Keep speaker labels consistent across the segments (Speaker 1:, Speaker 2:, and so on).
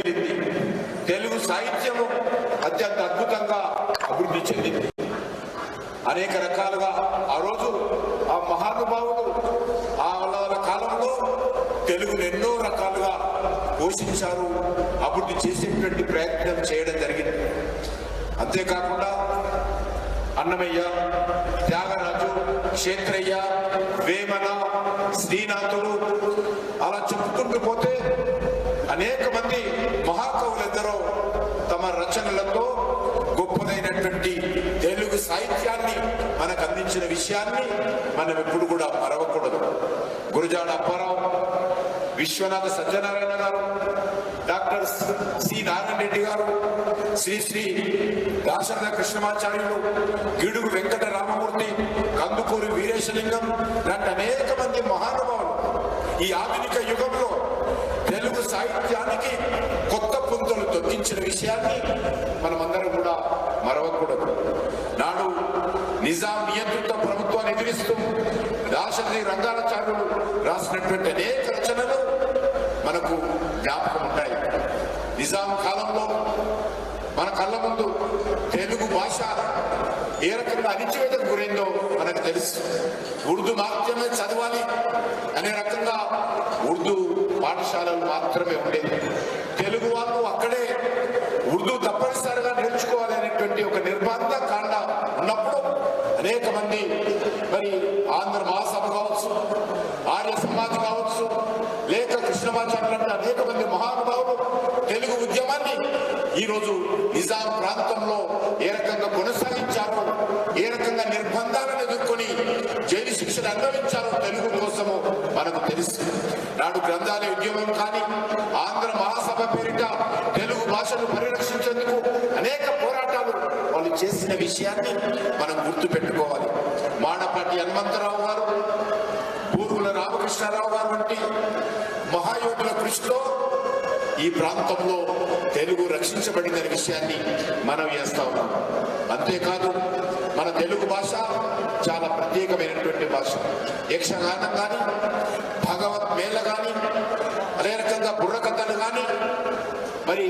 Speaker 1: తెలుగు సాహిత్యము అత్యంత అద్భుతంగా అభివృద్ధి చెందింది. అనేక రకాలుగా ఆ రోజు ఆ మహానుభావులు ఆ వాళ్ళ కాలంలో తెలుగును ఎన్నో రకాలుగా పోషించారు, అభివృద్ధి చేసేటువంటి ప్రయత్నం చేయడం జరిగింది. అంతేకాకుండా అన్నమయ్య, త్యాగరాజు, క్షేత్రయ్య, వేమన, శ్రీనాథుడు అలా చెప్పుకుంటూ పోతే అనేక మంది మహాకవులెందరో తమ రచనలతో గొప్పదైనటువంటి తెలుగు సాహిత్యాన్ని మనకు అందించిన విషయాన్ని మనం ఎప్పుడు కూడా మరవకూడదు. గురజాడ అప్పారావు, విశ్వనాథ సత్యనారాయణ గారు, డాక్టర్ సి నారాయణ రెడ్డి గారు, శ్రీ శ్రీ దాశరథ కృష్ణమాచార్యులు, గిడుగు వెంకట రామమూర్తి, కందుకూరి వీరేశలింగం లాంటి అనేక మంది మహానుభావులు ఈ ఆధునిక యుగంలో తెలుగు సాహిత్యానికి కొత్త పుంతలు తొక్కించిన విషయాన్ని మనమందరం కూడా మరవకూడదు. నాడు నిజాం నియంత్రిత ప్రభుత్వాన్ని ఎదిరిస్తూ దాశరథి రంగాచార్యులు రాసినటువంటి అనేక రచనలు మనకు జ్ఞాపకం ఉంటాయి. నిజాం కాలంలో మన కళ్ళ ముందు తెలుగు భాష ఏ రకంగా అణిచివేతకు గురైందో మనకు తెలుసు. ఉర్దూ మాత్రమే చదవాలి అనే రకంగా ఉర్దూ పాఠశాలలు మాత్రమే ఉండేది. తెలుగు వాళ్ళు అక్కడే ఉర్దూ తప్పనిసరిగా నేర్చుకోవాలి అనేటువంటి ఒక నిర్బంధ కాండ ఉన్నప్పుడు అనేక మంది మరి ఆంధ్ర మహాసభ కావచ్చు, ఆర్య సమాజ్ కావచ్చు, లేక కృష్ణమాచార్యులు అంటే అనేక మంది మహానుభావులు తెలుగు ఉద్యమాన్ని ఈరోజు నిజాం ప్రాంతంలో ఏ రకంగా కొనసాగించారో, ఏ రకంగా నిర్బంధాలను ఎదుర్కొని జైలు శిక్షను అనుభవించారో తెలుగు కోసము మనకు తెలుసు. నాడు గ్రంథాలయ ఉద్యమం కానీ, ఆంధ్ర మహాసభ పేరిట తెలుగు భాషను పరిరక్షించేందుకు అనేక పోరాటాలు వాళ్ళు చేసిన విషయాన్ని మనం గుర్తు పెట్టుకోవాలి. మాడపాటి హనుమంతరావు గారు, పూర్వుల రామకృష్ణారావు గారు వంటి మహాయోధుల కృషితో ఈ ప్రాంతంలో తెలుగు రక్షించబడిందనే విషయాన్ని మనం చేస్తా ఉన్నాం. అంతేకాదు మన తెలుగు భాష చాలా ప్రత్యేకమైనటువంటి భాష. యక్షగానం కానీ, భగవద్వేళ కానీ, అదే రకంగా బుర్రకథలు కానీ, మరి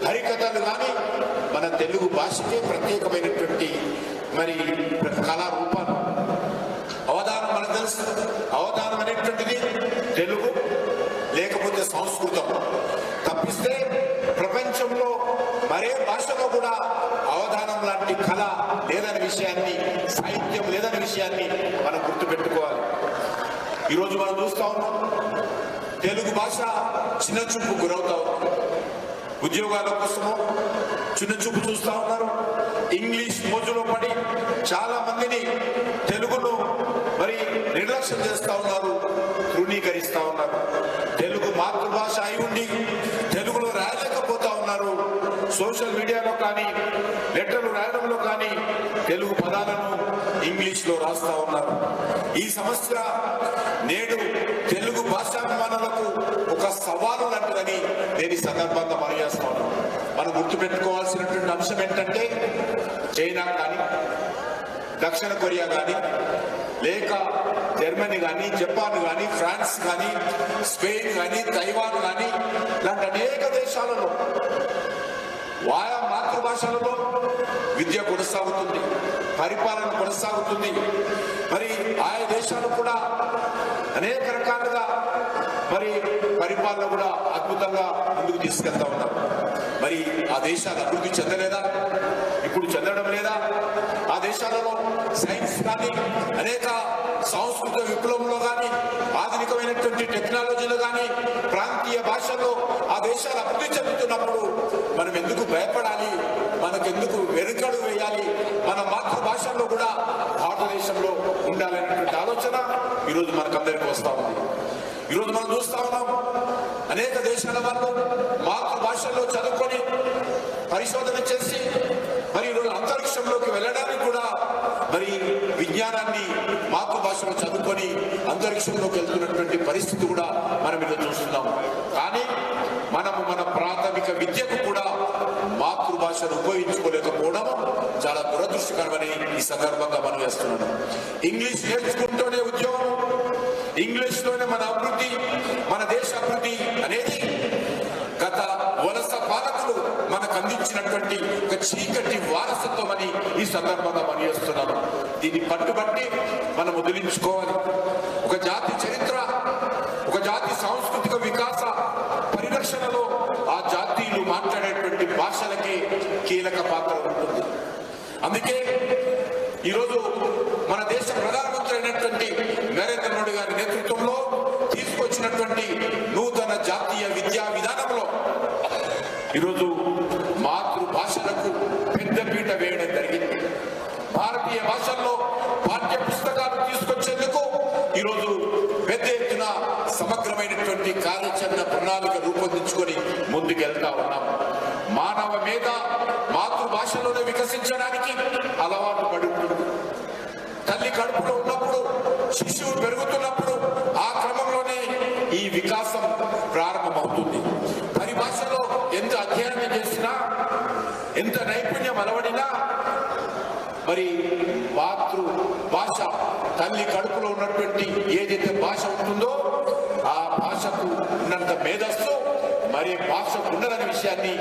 Speaker 1: హరికథలు కానీ మన తెలుగు భాషకే ప్రత్యేకమైనటువంటి మరి కళారూపాలు. అవధానం మనకు తెలుసు. అవధానం అనేటువంటిది తెలుగు లేకపోతే సంస్కృతం తప్పిస్తే ప్రపంచంలో మరే భాషలో కూడా అవధానం లాంటి కళ లేదనే విషయాన్ని, సాహిత్యం లేదనే విషయాన్ని మనం గుర్తుపెట్టుకోవాలి. ఈరోజు మనం చూస్తా ఉన్నాం తెలుగు భాష చిన్న చూపు గురవుతా ఉంది. ఉద్యోగాల కోసము చిన్న చూపు చూస్తా ఉన్నారు. ఇంగ్లీష్ మోజులో పడి చాలా మందిని తెలుగును మరి నిర్లక్ష్యం చేస్తా ఉన్నారు, తృణీకరిస్తా ఉన్నారు. తెలుగు మాతృభాష అయి ఉండి తెలుగులో రాయలేకపోతా ఉన్నారు. సోషల్ మీడియాలో కానీ, లెటర్లు రాయడంలో కానీ తెలుగు పదాలను ఇంగ్లీష్లో రాస్తా ఉన్నారు. ఈ సమస్య నేడు తెలుగు భాషాభిమానులకు ఒక సవాలు లాంటిదని నేను ఈ సందర్భంగా మనం చేస్తా ఉన్నాను. మనం గుర్తుపెట్టుకోవాల్సినటువంటి అంశం ఏంటంటే చైనా కానీ, దక్షిణ కొరియా కానీ, లేక జర్మనీ కానీ, జపాన్ కానీ, ఫ్రాన్స్ కానీ, స్పెయిన్ కానీ, తైవాన్ కానీ ఇలాంటి అనేక దేశాలలో ఆయా మాతృభాషలలో విద్య కొనసాగుతుంది, పరిపాలన కొనసాగుతుంది. మరి ఆయా దేశాలు కూడా అనేక రకాలుగా మరి పరిపాలన కూడా అద్భుతంగా ముందుకు తీసుకెళ్తా ఉన్నారు. మరి ఆ దేశాలు అభివృద్ధి చెందలేదా? ఇప్పుడు చెందడం లేదా? ఆ దేశాలలో సైన్స్ కానీ, అనేక సాంస్కృతిక విప్లవంలో కానీ, ఆధునికమైనటువంటి టెక్నాలజీలో కానీ, ప్రాంతీయ భాషల్లో ఆ దేశాలు అభివృద్ధి చెందుతున్నప్పుడు మనం ఎందుకు భయపడాలి? మనకెందుకు వెనుకడు వేయాలి? మన మాతృభాషల్లో కూడా భారతదేశంలో ఉండాలనేటువంటి ఆలోచన ఈరోజు మనకందరికీ వస్తూ ఉంది. ఈరోజు మనం చూస్తా ఉన్నాం అనేక దేశాల వాళ్ళు మాతృభాషల్లో చదువుకొని పరిశోధన చేసి మరి ఈరోజు అంతరిక్షంలోకి వెళ్ళడానికి కూడా మరి విజ్ఞానాన్ని మాతృభాషలో చదువుకొని అంతరిక్షంలోకి వెళ్తున్నటువంటి పరిస్థితి కూడా మనం ఈరోజు చూస్తున్నాం. కానీ మనము మన ప్రాథమిక విద్యకు కూడా మాతృభాషను ఉపయోగించుకోలేకపోవడం చాలా దురదృష్టకరమని ఈ సందర్భంగా మనం చేస్తున్నాను. ఇంగ్లీష్ నేర్చుకుంటూనే ఉద్యోగం, ఇంగ్లీష్లోనే మన అభివృద్ధి, మన దేశ అభివృద్ధి అనేది గత వలస అందించినటువంటి ఒక చీకటి వారసత్వం అని ఈ సందర్భంగా పనిచేస్తున్నాను. దీన్ని పట్టుబట్టి మనం వదిలించుకోవాలి. ఒక జాతి చరిత్ర, ఒక జాతి సాంస్కృతిక వికాస పరిరక్షణలో ఆ జాతీయులు మాట్లాడేటువంటి భాషలకే కీలక పాత్ర ఉంటుంది. అందుకే ఈరోజు మన దేశ ప్రధానమంత్రి అయినటువంటి నరేంద్ర మోడీ గారి నేతృత్వంలో తీసుకొచ్చినటువంటి నూతన జాతీయ విద్యా విధానంలో ఈరోజు మాతృభాషలకు పెద్దపీట వేయడం జరిగింది. భారతీయ భాషల్లో పాఠ్య పుస్తకాలు తీసుకొచ్చేందుకు ఈరోజు పెద్ద ఎత్తున సమగ్రమైనటువంటి కార్యాచరణ ప్రణాళిక రూపొందించుకొని ముందుకెళ్తా ఉన్నాం. మానవ మీద మాతృభాషలోనే వికసించడానికి అలవాటు పడి ఉంటుంది. తల్లి కడుపులో ఉన్నప్పుడు, శిశువు పెరుగుతున్నప్పుడు ఆ క్రమంలోనే ఈ వికాసం ప్రారంభమవుతుంది. పరిభాషలో ఎంత అధ్యయనం చేసినా, ఎంత నైపుణ్యం అలవడినా మరి మాతృ భాష, తల్లి కడుపులో ఉన్నటువంటి ఏదైతే భాష ఉంటుందో ఆ భాషకు ఉన్నంత మేధస్సు మరి భాషకు ఉండదనే విషయాన్ని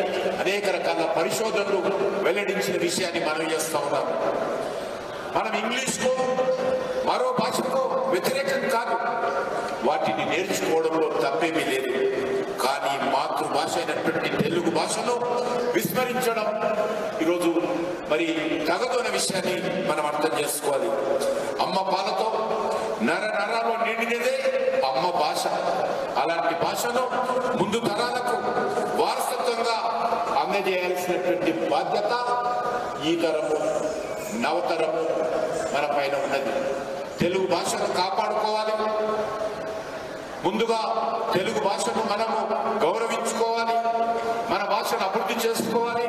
Speaker 1: అనేక రకాల పరిశోధనలు వెల్లడించిన విషయాన్ని మనం చేస్తా ఉన్నాం. మనం ఇంగ్లీష్కో మరో భాషకో వ్యతిరేకం కాదు, వాటిని నేర్చుకోవడంలో తప్పేమీ లేదు. కానీ మాతృభాష అయినటువంటి తెలుగు భాషను విస్మరించడం ఈరోజు మరి తగదు అనే విషయాన్ని మనం అర్థం చేసుకోవాలి. అమ్మ పాలతో నరాల్లో నిండినదే అమ్మ భాష. అలాంటి భాషను ముందు తరాలకు వారసత్వంగా అందజేయాల్సినటువంటి బాధ్యత ఈ తరము, నవతరము మన పైన ఉన్నది. తెలుగు భాషను కాపాడుకోవాలి. ముందుగా తెలుగు భాషను మనము గౌరవించుకోవాలి, మన భాషను అభివృద్ధి చేసుకోవాలి.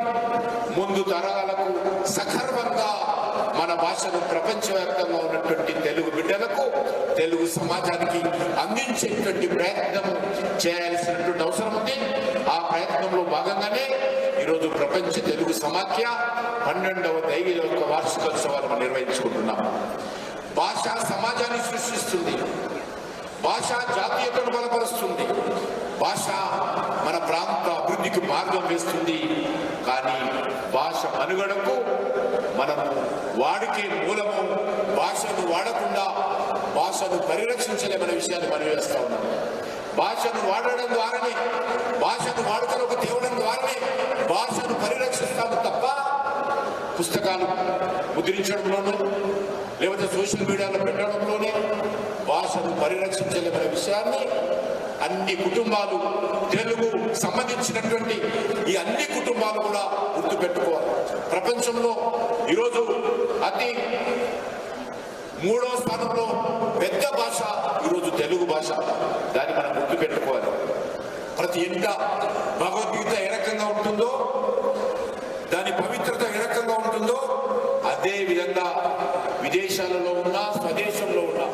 Speaker 1: ముందు తరాలకు సగర్వంగా మన భాషను ప్రపంచవ్యాప్తంగా ఉన్నటువంటి తెలుగు బిడ్డలకు, తెలుగు సమాజానికి అందించేటువంటి ప్రయత్నం చేయాల్సినటువంటి అవసరం ఉంది. ఆ ప్రయత్నంలో భాగంగానే ఈరోజు ప్రపంచ తెలుగు సమాఖ్య 12వ దైవ వార్షికోత్సవాలు మనం నిర్వహించుకుంటున్నాం. భాష సమాజాన్ని సృష్టిస్తుంది, భాష జాతీయతను బలపరుస్తుంది, భాష మన ప్రాంత అభివృద్ధికి మార్గం వేస్తుంది. కానీ భాష మనుగడకు మనము వాడికే మూలము. భాషను వాడకుండా భాషను పరిరక్షించలేమనే విషయాన్ని మనం వేస్తా ఉన్నాం. భాషను వాడడం ద్వారానే, భాషను వాడుకలోకి తేవడం ద్వారానే భాషను పరిరక్షిస్తాము తప్ప పుస్తకాలు ముద్రించడంలోనూ లేకపోతే సోషల్ మీడియాలో పెట్టడంలోనే భాషను పరిరక్షించలేమనే విషయాన్ని అన్ని కుటుంబాలు, తెలుగు సంబంధించినటువంటి ఈ అన్ని కుటుంబాలు కూడా గుర్తుపెట్టుకోవాలి. ప్రపంచంలో ఈరోజు అతి 3వ స్థానంలో పెద్ద భాష ఈరోజు తెలుగు భాష. దాన్ని మనం గుర్తుపెట్టుకోవాలి. ప్రతి ఇంట భగవద్గీత ఏ రకంగా ఉంటుందో, దాని పవిత్రత ఏ రకంగా ఉంటుందో, అదే విధంగా విదేశాలలో ఉన్నా, స్వదేశంలో ఉన్నా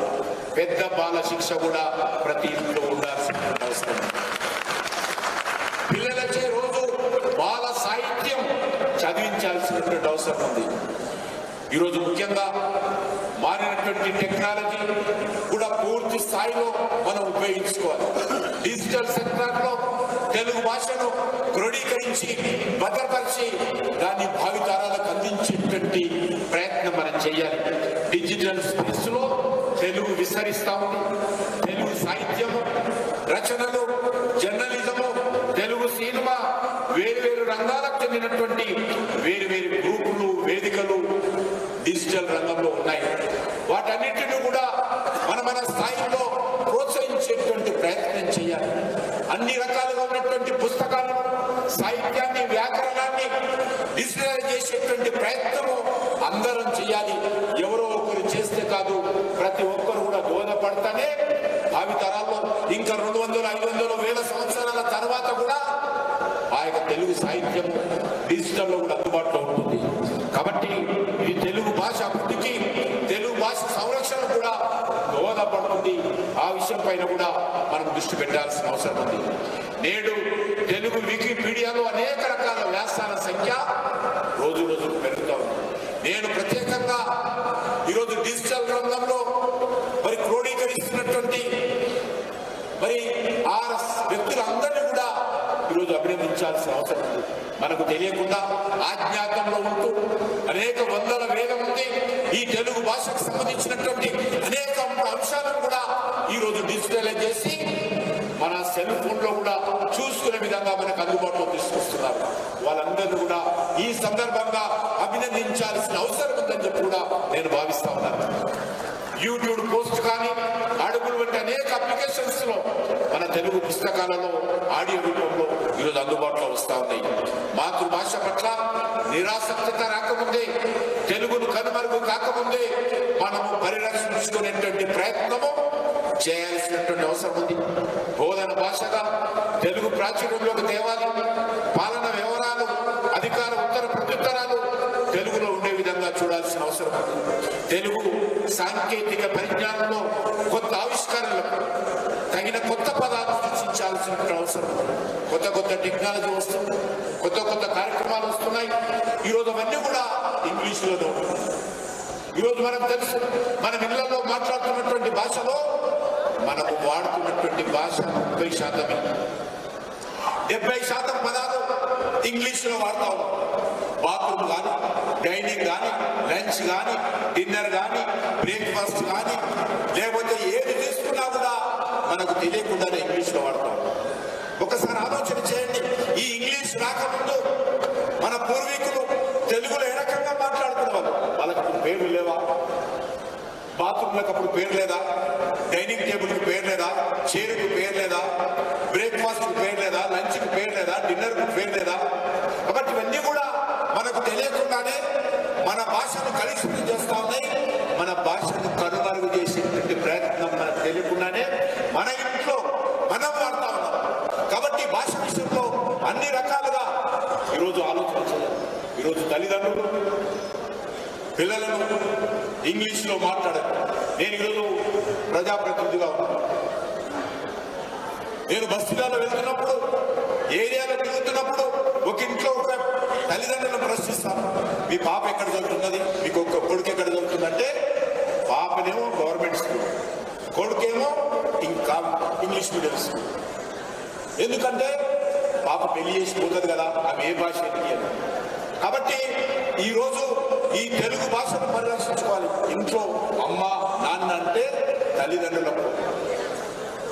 Speaker 1: పెద్ద బాల శిక్ష కూడా ప్రతి ఇంట్లో ఉండాల్సిన అవసరం. పిల్లలచే రోజు బాల సాహిత్యం చదివించాల్సినటువంటి అవసరం ఉంది. ఈరోజు ముఖ్యంగా మారినటువంటి టెక్నాలజీ కూడా పూర్తి స్థాయిలో మనం ఉపయోగించుకోవాలి. డిజిటల్ సెక్టార్లో తెలుగు భాషను క్రోడీకరించి భద్రపరిచి దాన్ని భావితరాలకు అందించేటువంటి ప్రయత్నం మనం చేయాలి. డిజిటల్ స్పేస్ లో తెలుగు విస్తరిస్తా ఉంది. తెలుగు సాహిత్యము, రచనలు, జర్నలిజము, తెలుగు సినిమా, వేరు రంగాలకు చెందినటువంటి వేరు గ్రూపులు, వేదికలు డిజిటల్ రంగంలో ఉన్నాయి. వాటన్నిటిని కూడా మన స్థాయిలో ప్రోత్సహించేటువంటి ప్రయత్నం చేయాలి. అన్ని రకాలుగా ఉన్నటువంటి పుస్తకాలను, సాహిత్యాన్ని, వ్యాకరణాన్ని డిజిటలైజ్ చేసేటువంటి ప్రయత్నము అందరం చేయాలి. ఎవరో ఒకరు చేస్తే కాదు, ప్రతి ఒక్కరు కూడా దోహదపడతానే భావితరాల్లో ఇంకా 200, 500, 1000 సంవత్సరాల తర్వాత కూడా ఆ యొక్క తెలుగు సాహిత్యం డిజిటల్లో కూడా అందుబాటులో ఉంటుంది. కాబట్టి ఈ తెలుగు భాష అభివృద్ధికి, తెలుగు భాష సంరక్షణ కూడా దోహదపడుతుంది. ఆ విషయం పైన కూడా మనం దృష్టి పెట్టాల్సిన అవసరం ఉంది. నేడు తెలుగు వికీపీడియాలో అనేక రకాల వ్యాసాల సంఖ్య రోజు రోజుకు పెరుగుతూ ఉంది. నేను ప్రత్యేకంగా ఈరోజు డిజిటల్ రంగంలో మరి క్రోడీకరిస్తున్నటువంటి మరి ఆ వ్యక్తులందరినీ కూడా ఈరోజు అభినందించాల్సిన అవసరం ఉంది. మనకు తెలియకుండా ఆజ్ఞాతంలో ఉంటూ అనేక వందల వేల మంది ఈ తెలుగు భాషకు సంబంధించినటువంటి అనేక అంశాలను కూడా ఈరోజు డిజిటలైజ్ చేసి మన సెల్ ఫోన్ లో కూడా చూసుకునే విధంగా మనకు అందుబాటులో తీసుకొస్తున్నారు. వాళ్ళందరూ కూడా ఈ సందర్భంగా అభినందించాల్సిన అవసరం ఉందని చెప్పి కూడా నేను భావిస్తా ఉన్నాను. యూట్యూబ్ పోస్ట్ కానీ అడుగులు వంటి అనేక అప్లికేషన్స్ లో మన తెలుగు పుస్తకాలలో ఆడియో రూపంలో ఈరోజు అందుబాటులో వస్తా ఉన్నాయి. మాతృభాష పట్ల నిరాసక్తత రాకముందే, తెలుగును కనుమరుగు కాకముందే మనము పరిరక్షించుకునేటువంటి ప్రయత్నము చేయాల్సినటువంటి అవసరం ఉంది. బోధన భాషగా తెలుగు ప్రాచుర్యంలోకి తేవాలి. పాలన వివరాలు, అధికార ఉత్తర ప్రత్యుత్తరాలు తెలుగులో ఉండే విధంగా చూడాల్సిన అవసరం ఉంది. తెలుగు సాంకేతిక పరిజ్ఞానంలో కొత్త ఆవిష్కరణలకు తగిన కొత్త పదాలు సృష్టించాల్సిన అవసరం. కొత్త కొత్త టెక్నాలజీ వస్తుంది, కొత్త కొత్త కార్యక్రమాలు వస్తున్నాయి. ఈరోజు అవన్నీ కూడా ఇంగ్లీషులోనే ఉంటుంది. ఈరోజు మనకు తెలుసు, మనం ఇళ్లలో మాట్లాడుతున్నటువంటి భాషలో మనకు వాడుతున్నటువంటి భాష 30%. 70% పదాలు ఇంగ్లీష్లో వాడతా ఉన్నాం. బాత్రూమ్ కానీ, డైనింగ్ కానీ, లంచ్ కానీ, డిన్నర్ కానీ, బ్రేక్ఫాస్ట్ కానీ, లేకపోతే ఏది తీసుకున్నా కూడా మనకు తెలియకుండానే ఇంగ్లీష్లో వాడతాం. ఒకసారి ఆలోచన చేయండి, ఈ ఇంగ్లీష్ రాకముందు మన పూర్వీకులు తెలుగులో ఏ రకంగా మాట్లాడుతున్నారు? వాళ్ళకి పేర్లు లేవా? బాత్రూమ్లకు అప్పుడు పేరు లేదా? డైనింగ్ టేబుల్కి పేరు లేదా? చైర్కి పేరు లేదా? బ్రేక్ఫాస్ట్కి పేరు లేదా? లంచ్కి పేరు లేదా? డిన్నర్కి పేరు లేదా? కాబట్టి ఇవన్నీ కూడా మనకు తెలియకుండానే మన భాషను కలుషితం చేస్తా ఉన్నాయి. మన భాషను కనుమరుగు చేసేటువంటి ప్రయత్నం మనకు తెలియకుండానే మన ఇంట్లో మనం వాడుతా ఉన్నాం. కాబట్టి భాష విషయంలో అన్ని రకాలుగా ఈరోజు ఆలోచన చేయాలి. ఈరోజు తల్లిదండ్రులు పిల్లలను ఇంగ్లీష్లో మాట్లాడారు. నేను ఈరోజు ప్రజాప్రతినిధిగా ఉన్నాను. నేను బస్తీలలో వెళ్తున్నప్పుడు, ఏరియాలో తిరుగుతున్నప్పుడు ఒక ఇంట్లో ఒక తల్లిదండ్రులను ప్రశ్నిస్తాను, మీ పాప ఎక్కడ చదువుతున్నది, మీకు ఒక కొడుకు ఎక్కడ చదువుతుందంటే పాపనేమో గవర్నమెంట్ స్కూల్, కొడుకేమో ఇంకా ఇంగ్లీష్ మీడియం స్కూల్. ఎందుకంటే పాప పెళ్లి చేసిపోతుంది కదా, ఆమె ఏ భాష తెలియదు. కాబట్టి ఈరోజు ఈ తెలుగు భాషను పరిరక్షించుకోవాలి. ఇంట్లో అమ్మ నాన్న అంటే తల్లిదండ్రులకు,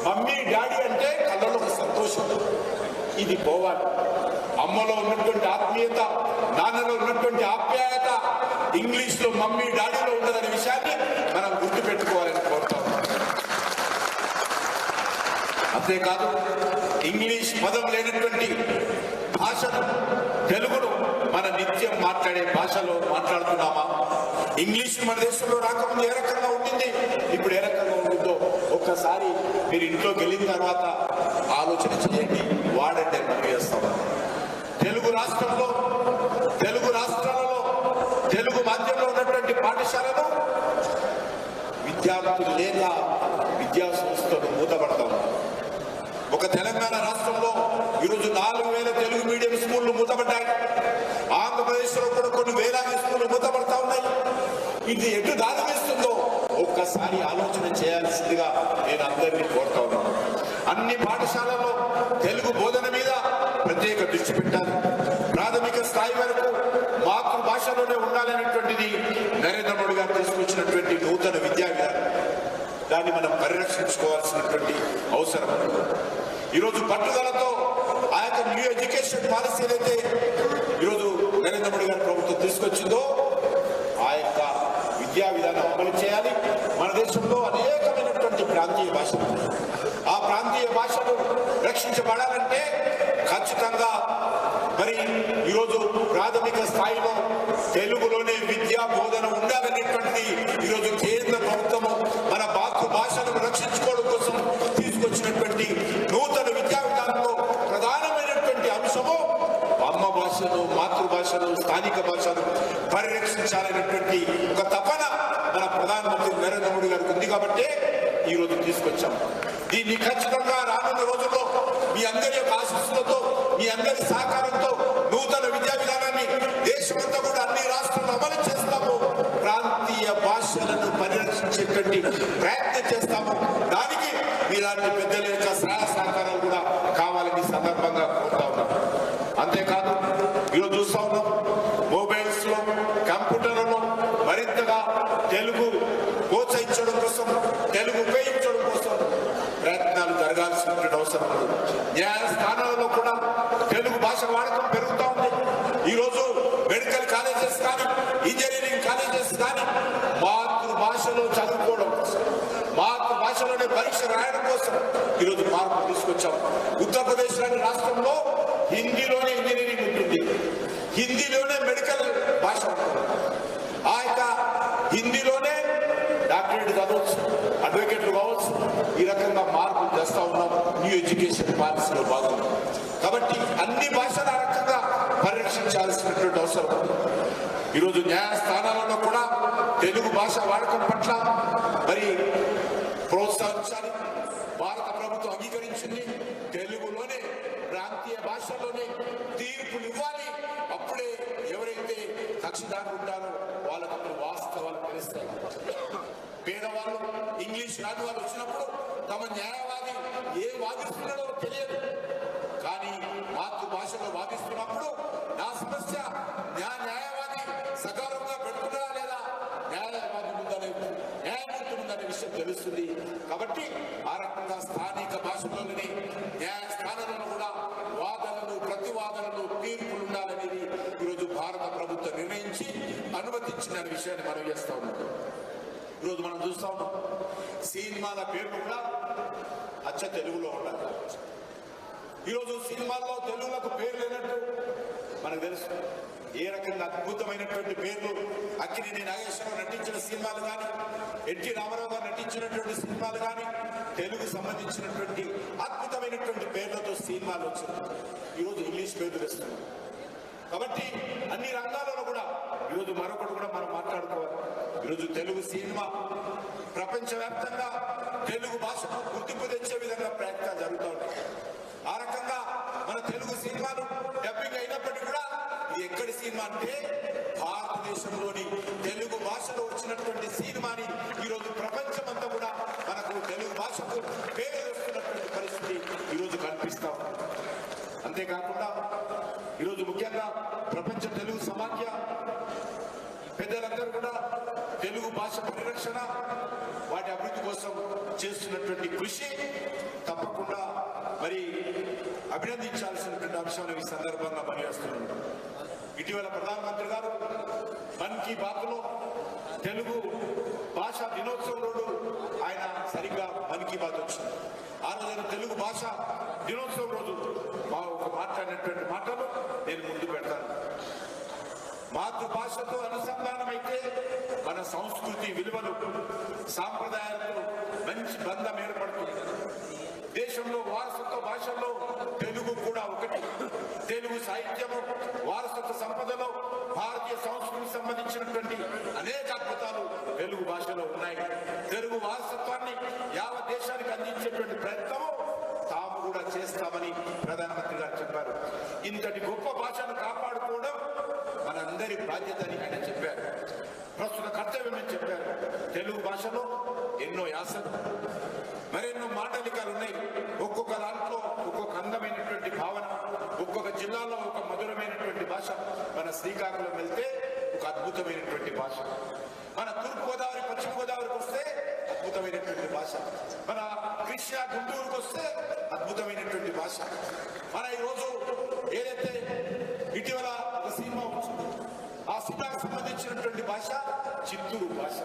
Speaker 1: మమ్మీ డాడీ అంటే కళ్ళలో ఒక సంతోషం, ఇది పోవాలి. అమ్మలో ఉన్నటువంటి ఆత్మీయత, నాన్నలో ఉన్నటువంటి ఆప్యాయత ఇంగ్లీష్లో మమ్మీ డాడీలో ఉండదనే విషయాన్ని మనం గుర్తుపెట్టుకోవాలని కోరుతాం. అంతేకాదు, ఇంగ్లీష్ పదం లేనటువంటి భాషను, తెలుగును మన నిత్యం మాట్లాడే భాషలో మాట్లాడుతున్నామా? ఇంగ్లీష్ మన దేశంలో రాకముందు ఏ రకంగా ఉంటుంది, ఇప్పుడు ఏ రకంగా ఉంటుందో ఒక్కసారి మీరు ఇంట్లోకి వెళ్ళిన తర్వాత ఆలోచన చేయండి, వాడండి మనం చేస్తాం. తెలుగు రాష్ట్రంలో, తెలుగు రాష్ట్రాలలో, తెలుగు మాధ్యమంలో ఉన్నటువంటి పాఠశాలలో విద్యార్థులు లేక విద్యా సంస్థలు మూతపడతాం. ఒక తెలంగాణ రాష్ట్రంలో ఈరోజు 4,000 తెలుగు మీడియం స్కూళ్లు మూతపడ్డాయి. ఆంధ్రప్రదేశ్లో కూడా కొన్ని వేలాది స్కూళ్లు మూతపడతా ఉన్నాయి. ఇది ఎటు దారి వేస్తుందో ఒక్కసారి ఆలోచన చేయాల్సిందిగా నేను అందరినీ కోరుతా ఉన్నాను. అన్ని పాఠశాలల్లో తెలుగు బోధన మీద ప్రత్యేక దృష్టి పెట్టాలి. ప్రాథమిక స్థాయి వరకు మాతృభాషలోనే ఉండాలనేటువంటిది నరేంద్ర మోడీ గారు తీసుకొచ్చినటువంటి నూతన విద్యా విధానం. దాన్ని మనం పరిరక్షించుకోవాల్సినటువంటి అవసరం. ఈరోజు పట్టుదలతో ఆ యొక్క న్యూ ఎడ్యుకేషన్ పాలసీ ఏదైతే ఈరోజు నరేంద్ర మోడీ గారి ప్రభుత్వం తీసుకొచ్చిందో ఆ యొక్క విద్యా విధానం అమలు చేయాలి. మన దేశంలో అనేకమైనటువంటి ప్రాంతీయ భాషలు, ఆ ప్రాంతీయ భాషలు రక్షించబడాలంటే ఖచ్చితంగా మరి ఈరోజు ప్రాథమిక స్థాయిలో తెలుగులోనే విద్యా బోధన ఉండాలనేటువంటిది ఈరోజు కేంద్ర ప్రభుత్వము మన మాతృభాషను రక్షించుకోవడం కోసం తీసుకొచ్చినటువంటి నూతన విద్యా విధానంలో ప్రధానమైనటువంటి అంశము అమ్మ భాషను, మాతృభాషను, స్థానిక భాషను పరిరక్షించాలనేటువంటి ఒక తపన మన ప్రధానమంత్రి నరేంద్ర మోడీ గారికి ఉంది కాబట్టి ఈరోజు తీసుకొచ్చాం. దీన్ని ఖచ్చితంగా రానున్న రోజుల్లో మీ అందరి యొక్క ఆశీస్సులతో, మీ అందరి సహకారంతో నూతన విద్యా విధానాన్ని దేశమంతా కూడా అన్ని రాష్ట్రాల్లో అమలు చేస్తాము. ప్రాంతీయ భాషలను పరిరక్షించేటువంటి ప్రయత్నం చేస్తాము. దానికి మీలాంటి పెద్దల యొక్క సహాయ సహకారాలు కూడా కావాలని సందర్భంగా కోరుతా ఉన్నాం. అంతేకాదు హిందీలోనే డాక్టరేట్ చదవచ్చు, అడ్వకేట్లు కావచ్చు. ఈ రకంగా మార్పులు చేస్తూ ఉన్నాం న్యూ ఎడ్యుకేషన్ పాలసీలో భాగంగా. కాబట్టి అన్ని భాషలు ఆ రకంగా పరిరక్షించాల్సినటువంటి అవసరం. ఈరోజు న్యాయస్థానాలలో కూడా తెలుగు భాష వాడకం పట్ల మరి ప్రోత్సహించాలి. భారత ప్రభుత్వం అంగీకరించింది. తెలుగులోనే ప్రాంతీయ భాషల్లోనే తీర్పులు ఇవ్వాలి. అప్పుడే ఎవరైతే కక్షిదారులు ఉంటారో వాళ్ళకు అప్పుడు వాస్తవాలు తెలుస్తాయి. పేదవాళ్ళు, ఇంగ్లీష్ రాని వాళ్ళు వచ్చినప్పుడు తమ న్యాయవాది ఏం వాదిస్తున్నాడో తెలియదు. కానీ మాతృభాషలో వాదిస్తున్నప్పుడు నా సమస్య న్యాయవాది సకాలంగా పెడుతున్నాడా లేదా, న్యాయవాది న్యాయమూర్తి ఉందనే విషయం తెలుస్తుంది. కాబట్టి ఆ రకంగా స్థానిక భాషలోని న్యాయస్థానాలను కూడా వాదనలు, ప్రతివాదనలు, తీర్పులు ఉండాలనేది ఈరోజు భారత ప్రభుత్వం నిర్ణయించి అనుమతించిన విషయాన్ని మనం చేస్తా ఉన్నాం. ఈరోజు మనం చూస్తా ఉన్నాం సినిమాల పేర్లు కూడా అచ్చ తెలుగులో ఉండాలి. ఈరోజు సినిమాల్లో తెలుగులకు పేరు లేనట్టు మనకు తెలుసు. ఏ రకంగా అద్భుతమైనటువంటి పేర్లు అక్కినేని నాగేశ్వరరావు నటించిన సినిమాలు కానీ, ఎన్టీ రామారావు గారు నటించినటువంటి సినిమాలు కానీ, తెలుగు సంబంధించినటువంటి అద్భుతమైనటువంటి పేర్లతో సినిమాలు వచ్చింది. ఈరోజు ఇంగ్లీష్ పేర్లు తెస్తున్నాం. కాబట్టి అన్ని రంగాలలో కూడా ఈరోజు మరొకటి కూడా మనం మాట్లాడుకోవాలి. ఈరోజు తెలుగు సినిమా ప్రపంచవ్యాప్తంగా తెలుగు భాషకు గుర్తింపు తెచ్చే విధంగా ప్రయత్నాలు జరుగుతూ ఉంటాయి. ఆ రకంగా మన తెలుగు సినిమాలు డబ్బింగ్ అయినప్పటికీ కూడా ఇది ఎక్కడి సినిమా అంటే భారతదేశంలోని తెలుగు భాషలో వచ్చినటువంటి సినిమాని ఈరోజు ప్రపంచమంతా కూడా మనకు తెలుగు భాషకు పేరు తెస్తున్నటువంటి పరిస్థితి ఈరోజు కనిపిస్తాం. అంతేకాకుండా ఈరోజు ముఖ్యంగా ప్రపంచ తెలుగు సమాఖ్య పెద్దలందరూ కూడా తెలుగు భాష పరిరక్షణ, వాటి అభివృద్ధి కోసం చేస్తున్నటువంటి కృషి తప్పకుండా మరి అభినందించాల్సినటువంటి అంశాలు ఈ సందర్భంగా పనిచేస్తున్నాం. ఇటీవల ప్రధానమంత్రి గారు మన్ కీ బాత్లో తెలుగు భాష దినోత్సవం రోజు ఆయన సరిగ్గా మన్ కీ బాత్ వచ్చింది. ఆ రోజు తెలుగు భాష దినోత్సవం రోజు మాట్లాడినటువంటి మాటలు నేను ముందు పెడతాను. మాతృభాషతో అనుసంధానమైతే మన సంస్కృతి విలువలు, సాంప్రదాయాలతో మంచి బంధం ఏర్పడుతుంది. దేశంలో వారసత్వ భాషల్లో తెలుగు కూడా ఒకటి. తెలుగు సాహిత్యము, వారసత్వ సంపదలో భారతీయ సంస్కృతికి సంబంధించినటువంటి అనేక అద్భుతాలు తెలుగు భాషలో ఉన్నాయి. తెలుగు వారసత్వాన్ని యావత్ దేశానికి అందించేటువంటి ప్రయత్నము తాము కూడా చేస్తామని ప్రధానమంత్రి గారు చెప్పారు. ఇంతటి గొప్ప భాషను కాపాడుకోవడం మనందరి బాధ్యత అని ఆయన చెప్పారు. ప్రస్తుత కర్తవ్యం అని చెప్పారు. తెలుగు భాషలో ఎన్నో యాసలు, మరెన్నో మాండలికాలు ఉన్నాయి. ఒక్కొక్క దాంట్లో ఒక్కొక్క అందమైనటువంటి భావన, ఒక్కొక్క జిల్లాలో ఒక మధురమైనటువంటి భాష. మన శ్రీకాకుళం వెళ్తే ఒక అద్భుతమైనటువంటి భాష, మన తూర్పు గోదావరి, పశ్చిమ గోదావరికి వస్తే అద్భుతమైనటువంటి భాష, మన కృష్ణా గుంటూరుకు వస్తే అద్భుతమైనటువంటి భాష. మన ఈరోజు ఏదైతే ఇటీవల ఒక సినిమా వచ్చింది, ఆ సినిమాకు సంబంధించినటువంటి భాష చిత్తూరు భాష.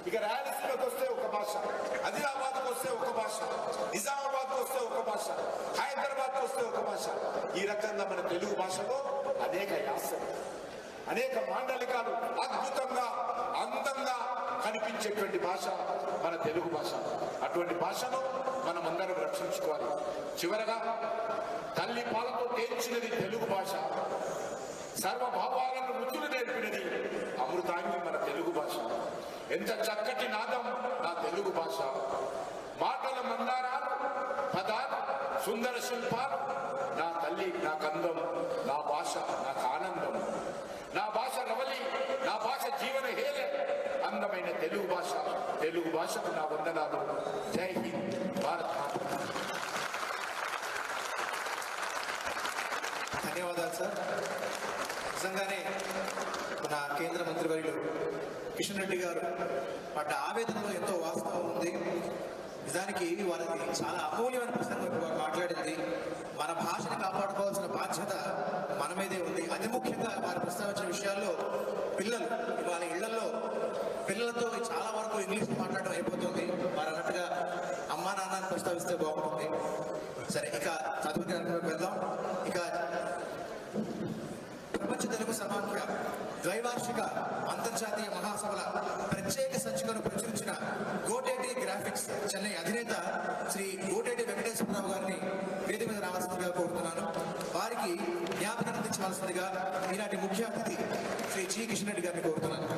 Speaker 1: ఇక రాయలసీమకు వస్తే ఒక భాష, ఆదిలాబాద్కు వస్తే ఒక భాష, నిజామాబాద్కు వస్తే ఒక భాష, హైదరాబాద్కు వస్తే ఒక భాష. ఈ రకంగా మన తెలుగు భాషలో అనేక యాసలు, అనేక మాండలికాలు, అద్భుతంగా అందంగా కనిపించేటువంటి భాష మన తెలుగు భాష. అటువంటి భాషను మనం అందరం రక్షించుకోవాలి. చివరగా తల్లి పాలతో తేల్చినది తెలుగు భాష, సర్వభావాలను రుచులు నేర్పినది అమృతాంగి మన తెలుగు భాష. ఎంత చక్కటి నాదం నా తెలుగు భాష, మాటల మందారాలు, పదాలు, సుందర శిల్పాలు. నా తల్లి నా కందం, నా భాష నాకు ఆనందం, నా భాష రవలి, నా భాష జీవన హేళ. అందమైన తెలుగు భాష, తెలుగు భాషకు నా వందనాలు. జై హింద్, భారత్ మాతా.
Speaker 2: ధన్యవాదాలు సార్. నిజంగానే మన కేంద్ర మంత్రివర్యులు కిషన్ రెడ్డి గారు పడ్డ ఆవేదనలో ఎంతో వాస్తవం ఉంది. నిజానికి వారికి చాలా అమూల్యమైన ప్రసంగం మాట్లాడింది. మన భాషని కాపాడుకోవాల్సిన బాధ్యత మన మీదే ఉంది. అతి ముఖ్యంగా వారు ప్రస్తావించిన విషయాల్లో పిల్లలు, వాళ్ళ ఇళ్లలో పిల్లలతో చాలా వరకు ఇంగ్లీష్ మాట్లాడడం అయిపోతుంది. వారు అన్నట్టుగా అమ్మా నాన్నని ప్రస్తావిస్తే బాగుంటుంది. సరే, ఇక చదువు కార్యక్రమం వెళ్దాం. ఇక ప్రపంచ తెలుగు సమాఖ్య ద్వైవార్షిక అంతర్జాతీయ మహాసభల ప్రత్యేక సంచికను ప్రచురించిన గోటేటి గ్రాఫిక్స్ చెన్నై అధినేత శ్రీ గోటేటి వెంకటేశ్వరరావు గారిని వేదిక మీద రావాల్సిందిగా కోరుతున్నాను. వారికి జ్ఞాపకం అందించవలసిందిగా ఈనాటి ముఖ్య అతిథి శ్రీ జి కిషన్ రెడ్డి గారిని కోరుతున్నాను.